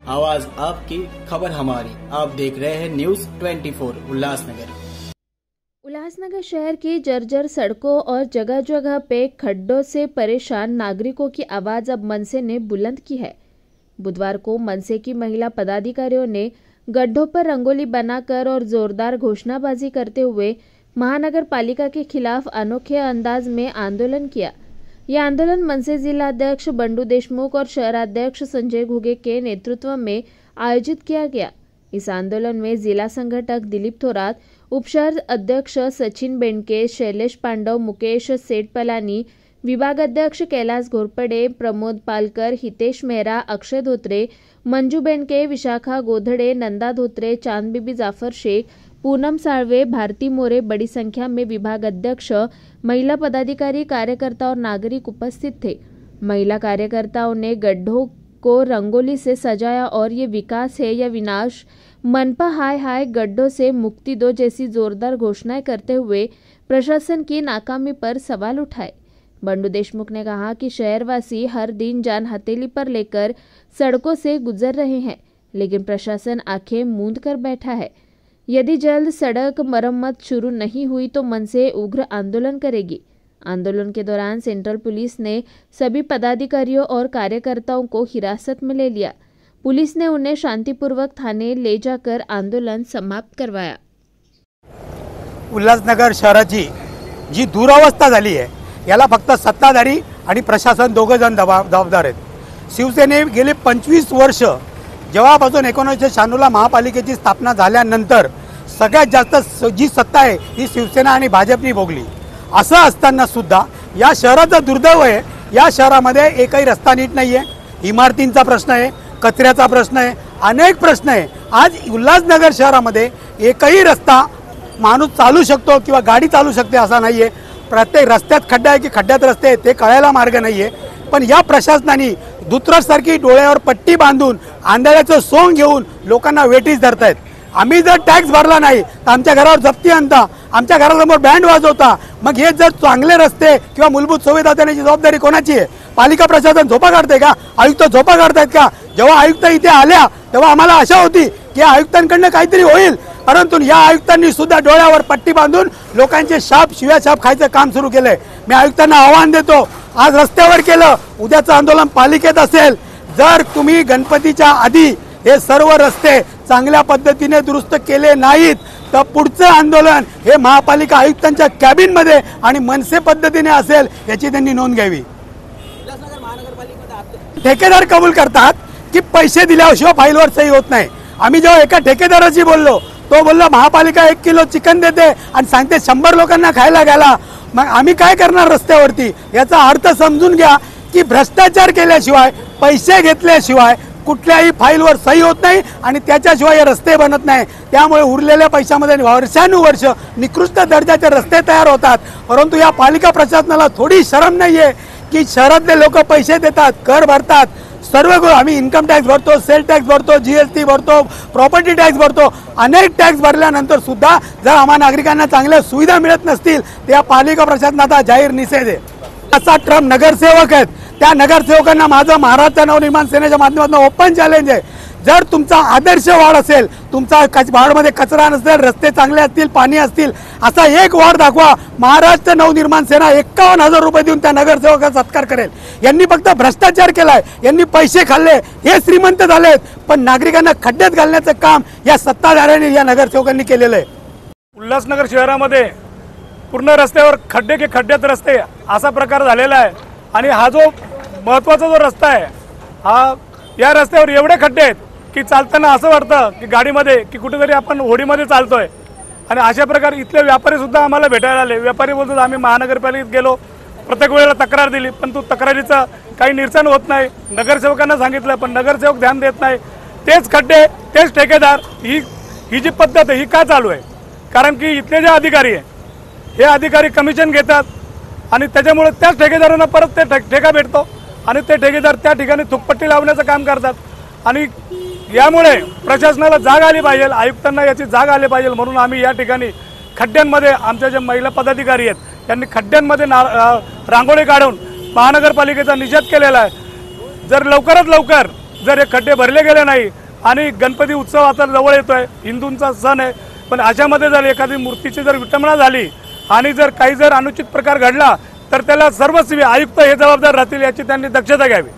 आवाज आपकी, खबर हमारी। आप देख रहे हैं न्यूज 24 उल्लासनगर। उल्लासनगर शहर की जर्जर सड़कों और जगह जगह पे खड्डों से परेशान नागरिकों की आवाज अब मनसे ने बुलंद की है। बुधवार को मनसे की महिला पदाधिकारियों ने गड्ढों पर रंगोली बनाकर और जोरदार घोषणाबाजी करते हुए महानगर पालिका के खिलाफ अनोखे अंदाज में आंदोलन किया। यह आंदोलन मनसे जिला अध्यक्ष बंडू देशमुख और शहराध्यक्ष संजय घुगे के नेतृत्व में आयोजित किया गया। इस आंदोलन में जिला संगठक दिलीप थोरात, उप शहर अध्यक्ष सचिन बेंडके, शैलेश पांडव, मुकेश सेठ पलानी, विभाग अध्यक्ष कैलाश घोरपड़े, प्रमोद पालकर, हितेश मेहरा, अक्षय धोत्रे, मंजू बेंडके, विशाखा गोधड़े, नंदा धोत्रे, चांद बीबी जाफर शेख, पूनम साळवे, भारती मोरे बड़ी संख्या में विभाग अध्यक्ष, महिला पदाधिकारी, कार्यकर्ता और नागरिक उपस्थित थे। महिला कार्यकर्ताओं ने गड्ढों को रंगोली से सजाया और ये विकास है या विनाश, मनपा हाय हाय, गड्ढों से मुक्ति दो जैसी जोरदार घोषणाएं करते हुए प्रशासन की नाकामी पर सवाल उठाए। बंडू देशमुख ने कहा कि शहरवासी हर दिन जान हथेली पर लेकर सड़कों से गुजर रहे हैं, लेकिन प्रशासन आंखें मूंद कर बैठा है। यदि जल्द सड़क मरम्मत शुरू नहीं हुई तो मनसे उग्र आंदोलन करेगी। आंदोलन के दौरान सेंट्रल पुलिस ने सभी पदाधिकारियों और कार्यकर्ताओं को हिरासत में ले लिया। पुलिस ने उन्हें शांतिपूर्वक थाने ले जाकर आंदोलन समाप्त करवाया। उल्हासनगर शहराची जी दुरावस्था झाली आहे याला फक्त सत्ताधारी आणि प्रशासन दोघे जण जबाबदार आहेत। शिवसेने गेले 25 वर्ष जेव्हापासून 1996 महापालिकेची स्थापना झाल्यानंतर सगळ्यात जास्त जी सत्ता आहे ही शिवसेना आणि भाजपने भोगली। असं असताना सुद्धा या शहराचं दुर्दैव आहे, या शहरामध्ये एकही रस्ता नीट नाहीये, इमारतींचा प्रश्न आहे, कचऱ्याचा प्रश्न आहे, अनेक प्रश्न आहे। आज उल्हासनगर शहरामध्ये एकही रस्ता माणूस चालू शकतो किंवा गाडी चालू शकते असा नाहीये। प्रत्येक रस्त्यात खड्डा आहे की खड्ड्यात रस्ते आहेत ते कळायला मार्ग नाहीये। पण या प्रशासनाने दुतरसारखी डोळ्यावर पट्टी बांधून आंधळ्याचं सोंग घेऊन लोकांना वेठीस धरतायत। आम्ही जर टॅक्स भरला नाही तर आमच्या घरावर जप्ती आणता, आमच्या घरासमोर बँड वाजवता। मग हे जर चांगले रस्ते किंवा मूलभूत सुविधा देण्याची जबाबदारी कोणाची आहे? पालिका प्रशासन झोपा काढते का? आयुक्त झोपा काढतायत का? जेव्हा आयुक्त इथे आल्या तेव्हा आम्हाला आशा होती की आयुक्तांकडून काहीतरी होईल, परंतु या आयुक्तांनी सुद्धा डोळ्यावर पट्टी बांधून लोकांचे शिव्या खायचं काम सुरू केलंय। मी आयुक्तांना आव्हान देतो, आज रस्त्यावर केलं, उद्याचं आंदोलन पालिकेत असेल। जर तुम्ही गणपतीच्या आधी हे सर्व रस्ते चांगल्या पद्धतीने दुरुस्त केले नाहीत तर पुढचं आंदोलन हे महापालिका आयुक्तांच्या कॅबिनमध्ये आणि मनसे पद्धतीने असेल याची त्यांनी नोंद घ्यावी। ठेकेदार कबूल करतात की पैसे दिल्याशिवाय फाईलवर सही होत नाही। आम्ही जेव्हा एका ठेकेदाराशी बोललो तो बोलला महापालिका 1 किलो चिकन देते आणि सांगते 100 लोकांना खायला घाला। मग आम्ही काय करणार रस्त्यावरती? याचा अर्थ समजून घ्या की भ्रष्टाचार केल्याशिवाय, पैसे घेतल्याशिवाय कुठल्याही फाईलवर सही होत नाही आणि त्याच्याशिवाय रस्ते बनत नाही। त्यामुळे उरलेल्या पैशामध्ये वर्षानुवर्ष निकृष्ट दर्जाचे रस्ते तयार होतात। परंतु या पालिका प्रशासनाला थोडी शरम नाहीये की शहरातले लोक पैसे देतात, कर भरतात, सर्व आम्ही इन्कम टॅक्स भरतो, सेल टॅक्स भरतो, जीएसटी भरतो, प्रॉपर्टी टॅक्स भरतो। अनेक टॅक्स भरल्यानंतर सुद्धा जर आम्हा नागरिकांना चांगल्या सुविधा मिळत नसतील तर या पालिका प्रशासनाचा जाहीर निषेध आहे। असा ट्रम्प नगरसेवक आहेत, त्या नगरसेवकांना माझं महाराष्ट्र नवनिर्माण सेनेच्या माध्यमातून ओपन चॅलेंज आहे। जर तुमचा आदर्श वार्ड असेल, तुमचा वार्डमध्ये कचरा नसेल, रस्ते चांगले असतील, पाणी असतील, असा एक वार्ड दाखवा। महाराष्ट्र नवनिर्माण सेना 51,000 रुपये देऊन त्या नगरसेवकाचा सत्कार करेल। यांनी फक्त भ्रष्टाचार केलाय, यांनी पैसे खाल्ले, हे श्रीमंत झालेत, पण नागरिकांना खड्ड्यात घालण्याचं काम या सत्ताधाऱ्यांनी या नगरसेवकांनी केलेलं आहे। उल्हासनगर शहरामध्ये पूर्ण रस्त्यावर खड्डे के खड्ड्यात रस्ते असा प्रकार झालेला आहे। आणि हा जो महत्त्वाचा जो रस्ता आहे, हा या रस्त्यावर एवढे खड्डे आहेत की चालताना असं वाटतं की गाडीमध्ये की कुठेतरी आपण होडीमध्ये चालतोय। आणि अशा प्रकारे इथले व्यापारी सुद्धा आम्हाला भेटायला आले। व्यापारी बोलतात आम्ही महानगरपालिकेत गेलो, प्रत्येक वेळेला तक्रार दिली, पण तो तक्रारीचं काही निरसन होत नाही। नगरसेवकांना सांगितलं पण नगरसेवक ध्यान देत नाही। तेच खड्डे, तेच ठेकेदार, ही जी पद्धत आहे ही का चालू आहे? कारण की इथले जे अधिकारी आहे हे अधिकारी कमिशन घेतात आणि त्याच्यामुळे त्याच ठेकेदारांना परत ते ठेका भेटतो आणि ते ठेकेदार त्या ठिकाणी थुकपट्टी लावण्याचं काम करतात। आणि यामुळे प्रशासनाला जाग आली पाहिजे, आयुक्तांना याची जाग आली पाहिजे। म्हणून आम्ही या ठिकाणी खड्ड्यांमध्ये आमच्या जे महिला पदाधिकारी आहेत त्यांनी खड्ड्यांमध्ये रांगोळी काढून महानगरपालिकेचा निषेध केलेला आहे। जर लवकरात लवकर जर हे खड्डे भरले गेले नाही आणि गणपती उत्सव आता जवळ येतोय, हिंदूंचा सण आहे, पण अशामध्ये जर एखादी मूर्तीची जर विटंबना झाली आणि जर काही अनुचित प्रकार घडला तर त्याला सर्वस्वी आयुक्त हे जबाबदार राहतील, याची त्यांनी दक्षता घ्यावी।